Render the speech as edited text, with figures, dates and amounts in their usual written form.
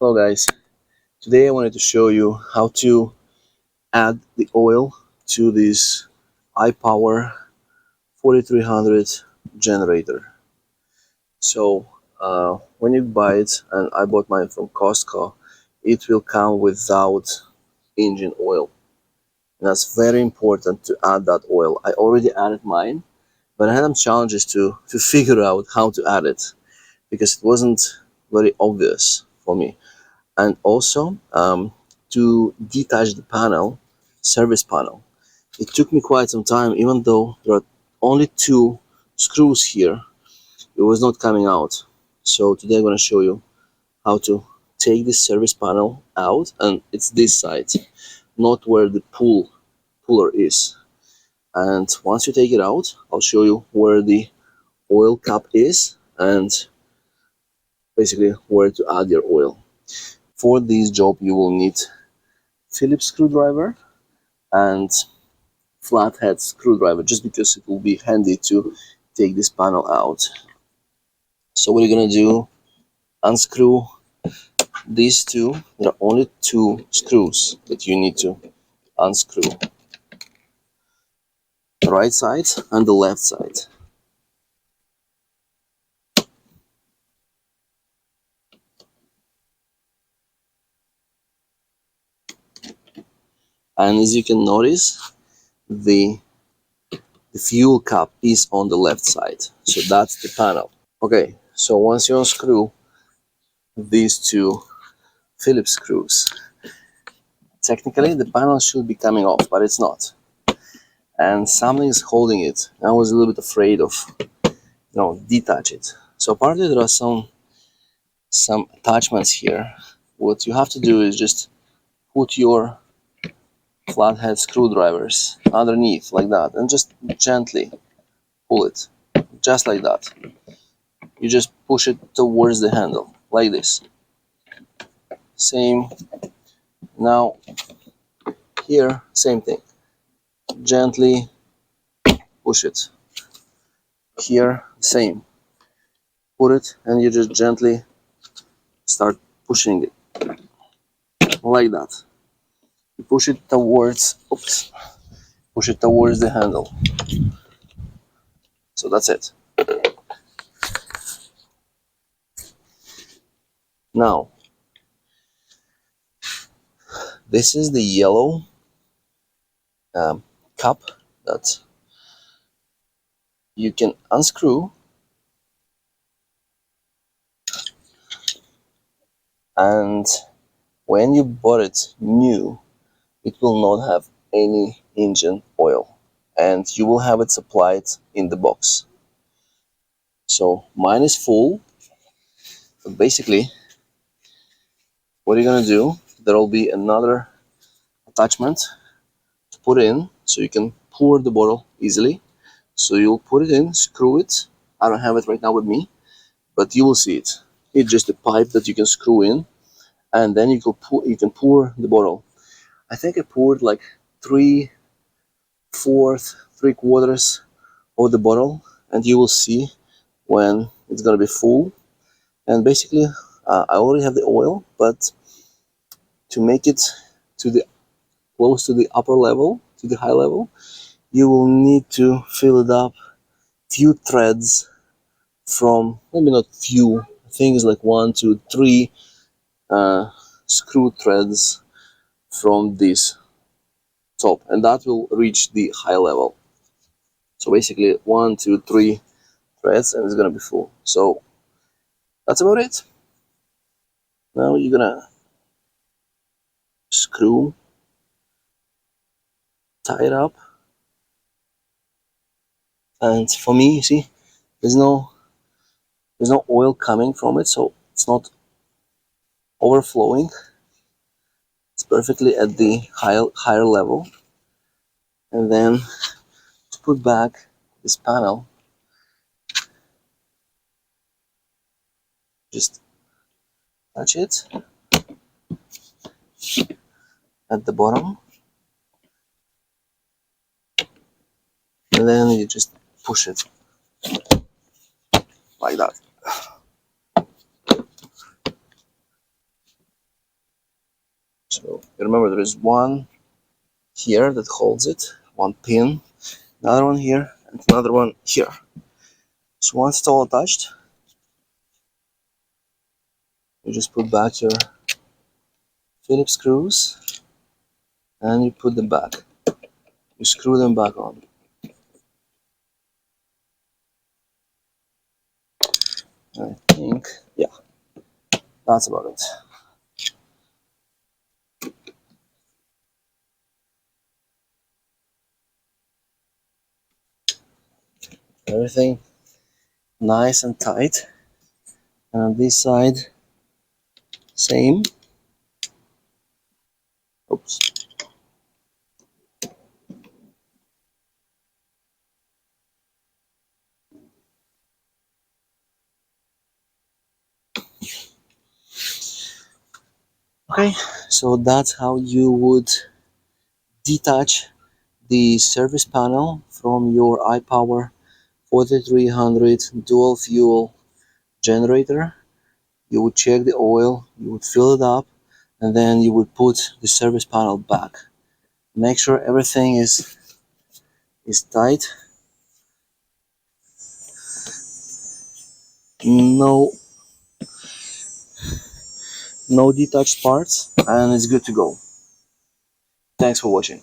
Hello guys, today I wanted to show you how to add the oil to this A-iPower 4300 generator. So when you buy it, and I bought mine from Costco, it will come without engine oil. And that's very important to add that oil. I already added mine, but I had some challenges to figure out how to add it because it wasn't very obvious for me. And also to detach the panel, service panel. It took me quite some time, even though there are only two screws here, it was not coming out. So today I'm going to show you how to take this service panel out, and it's this side, not where the puller is. And once you take it out, I'll show you where the oil cap is and basically where to add your oil. For this job you will need Phillips screwdriver and flathead screwdriver, just because it will be handy to take this panel out. So what you're gonna do, unscrew these two. There are only two screws that you need to unscrew, the right side and the left side. And as you can notice, the fuel cap is on the left side, so that's the panel. Okay, so once you unscrew these two Phillips screws, technically the panel should be coming off, but it's not, and something is holding it. I was a little bit afraid of detach it. So apparently there are some attachments here. What you have to do is just put your flathead screwdrivers underneath like that and just gently pull it, just like that. You just push it towards the handle like this. Same. Now here, same thing, gently push it. Here, same, put it and you just gently start pushing it like that. You push it towards, push it towards the handle. So that's it. Now, this is the yellow cup that you can unscrew, and when you bought it new, it will not have any engine oil, and you will have it supplied in the box. So mine is full, but basically what you're gonna do, there will be another attachment to put in so you can pour the bottle easily. So you'll put it in, screw it. I don't have it right now with me, but you will see it. It's just a pipe that you can screw in, and then you can pour the bottle. I think I poured like 3/4, 3/4 of the bottle, and you will see when it's gonna be full. And basically, I already have the oil, but to make it to the close to the upper level, to the high level, you will need to fill it up few threads from, maybe not few, things like 1, 2, 3 screw threads from this top, and that will reach the high level. So basically 1, 2, 3 threads and it's gonna be full. So that's about it. Now you're gonna screw, tie it up, and for me, you see, there's no oil coming from it, so it's not overflowing. It's perfectly at the higher level. And then to put back this panel, just touch it at the bottom, and then you just push it like that. So remember, there is one here that holds it, one pin, another one here, and another one here. So once it's all attached, you just put back your Phillips screws and you put them back. You screw them back on. I think, yeah, that's about it. Everything nice and tight. And on this side, same. Oops. Okay, so that's how you would detach the service panel from your A-iPower 4300 dual fuel generator. You would check the oil, you would fill it up, and then you would put the service panel back. Make sure everything is tight. No no detached parts, and it's good to go. Thanks for watching.